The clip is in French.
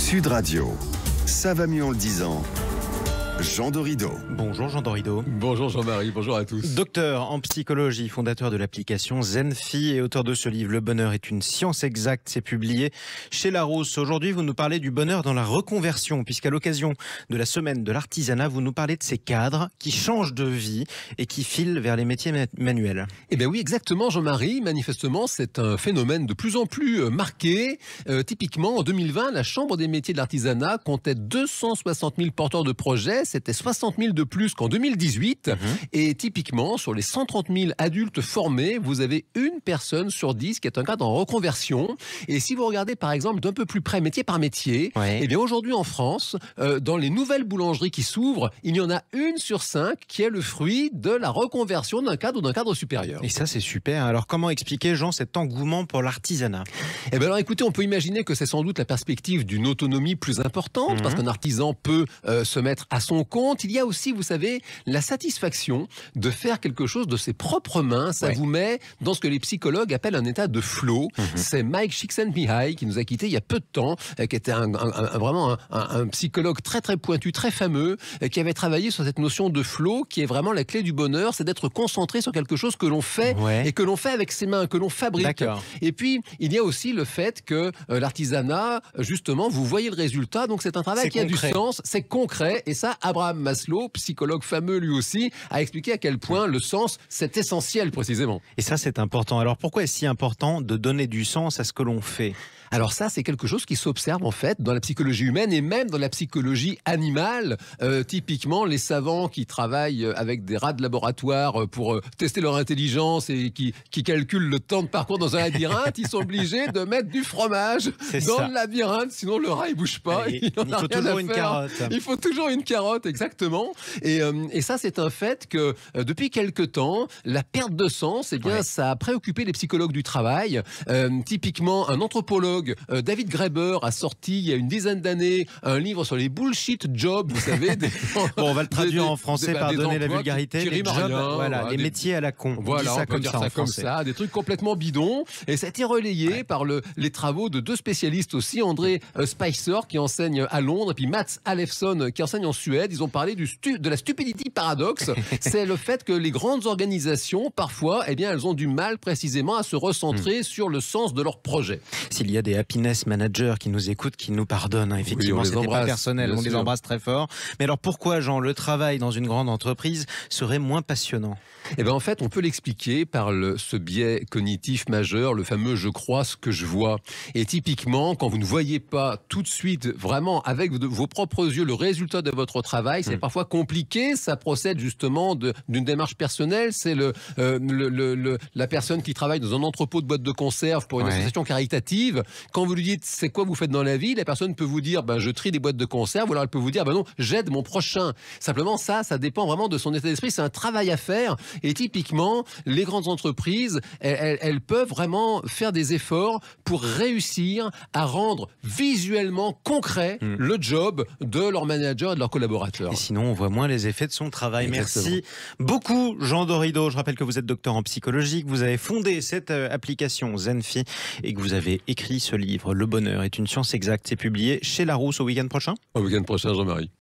Sud Radio, ça va mieux en le disant. Jean Dorido. Bonjour Jean Dorido. Bonjour Jean-Marie, bonjour à tous. Docteur en psychologie, fondateur de l'application Zenfi et auteur de ce livre Le bonheur est une science exacte, c'est publié chez Larousse. Aujourd'hui, vous nous parlez du bonheur dans la reconversion, puisqu'à l'occasion de la semaine de l'artisanat, vous nous parlez de ces cadres qui changent de vie et qui filent vers les métiers manuels. Eh bien oui, exactement Jean-Marie. Manifestement, c'est un phénomène de plus en plus marqué. Typiquement, en 2020, la Chambre des métiers de l'artisanat comptait 260 000 porteurs de projets. C'était 60 000 de plus qu'en 2018. Et typiquement, sur les 130 000 adultes formés, vous avez une personne sur 10 qui est un cadre en reconversion. Et si vous regardez par exemple d'un peu plus près, métier par métier, eh bien aujourd'hui en France, dans les nouvelles boulangeries qui s'ouvrent, il y en a une sur 5 qui est le fruit de la reconversion d'un cadre ou d'un cadre supérieur. Et ça, c'est super. Alors comment expliquer, Jean, cet engouement pour l'artisanat ? Eh bien alors écoutez, on peut imaginer que c'est sans doute la perspective d'une autonomie plus importante, parce qu'un artisan peut se mettre à son compte. Il y a aussi, vous savez, la satisfaction de faire quelque chose de ses propres mains. Ça vous met dans ce que les psychologues appellent un état de flow. C'est Mike Csikszentmihalyi qui nous a quittés il y a peu de temps, qui était vraiment un psychologue très très pointu, très fameux, qui avait travaillé sur cette notion de flow, qui est vraiment la clé du bonheur, c'est d'être concentré sur quelque chose que l'on fait et que l'on fait avec ses mains, que l'on fabrique. Et puis, il y a aussi le fait que l'artisanat, justement, vous voyez le résultat, donc c'est un travail qui a du sens, c'est concret, et ça, Abraham Maslow, psychologue fameux lui aussi, a expliqué à quel point le sens, c'est essentiel précisément. Et ça, c'est important. Alors pourquoi est-ce si important de donner du sens à ce que l'on fait ? Alors ça, c'est quelque chose qui s'observe en fait dans la psychologie humaine et même dans la psychologie animale. Typiquement, les savants qui travaillent avec des rats de laboratoire pour tester leur intelligence et qui calculent le temps de parcours dans un labyrinthe, ils sont obligés de mettre du fromage dans le labyrinthe, sinon le rat il bouge pas. Il faut toujours une carotte. Il faut toujours une carotte, exactement. Et ça, c'est un fait que depuis quelque temps, la perte de sens, eh bien, ça a préoccupé les psychologues du travail. Typiquement, un anthropologue, David Graeber, a sorti il y a une dizaine d'années un livre sur les bullshit jobs, vous savez. Bon, on va le traduire en français, pardonnez la vulgarité. Les jobs, les métiers à la con. Voilà, on peut dire ça comme ça, des trucs complètement bidons. Et ça a été relayé par les travaux de deux spécialistes aussi, André Spicer qui enseigne à Londres et puis Mats Alefsson qui enseigne en Suède. Ils ont parlé de la stupidity paradox. C'est le fait que les grandes organisations, parfois, eh bien, elles ont du mal précisément à se recentrer sur le sens de leur projet. S'il y a des happiness managers qui nous écoutent, qui nous pardonnent, effectivement, c'était pas personnel, on les embrasse très fort. Mais alors pourquoi, Jean, le travail dans une grande entreprise serait moins passionnant ? Eh bien, en fait, on peut l'expliquer par ce biais cognitif majeur, le fameux « je crois ce que je vois ». Et typiquement, quand vous ne voyez pas tout de suite, vraiment, avec vos propres yeux, le résultat de votre travail, c'est parfois compliqué. Ça procède justement d'une démarche personnelle. C'est la personne qui travaille dans un entrepôt de boîtes de conserve pour une association caritative. Quand vous lui dites « c'est quoi vous faites dans la vie ?», la personne peut vous dire « je trie des boîtes de conserve », ou alors elle peut vous dire « non, j'aide mon prochain ». Simplement, ça dépend vraiment de son état d'esprit. C'est un travail à faire. Et typiquement, les grandes entreprises, elles peuvent vraiment faire des efforts pour réussir à rendre visuellement concret le job de leur manager et de leurs collaborateurs. Et sinon, on voit moins les effets de son travail. Exactement. Merci beaucoup, Jean Dorido. Je rappelle que vous êtes docteur en psychologie, que vous avez fondé cette application Zenfi et que vous avez écrit ce livre, Le bonheur est une science exacte. C'est publié chez Larousse au week-end prochain ? Au week-end prochain, Jean-Marie.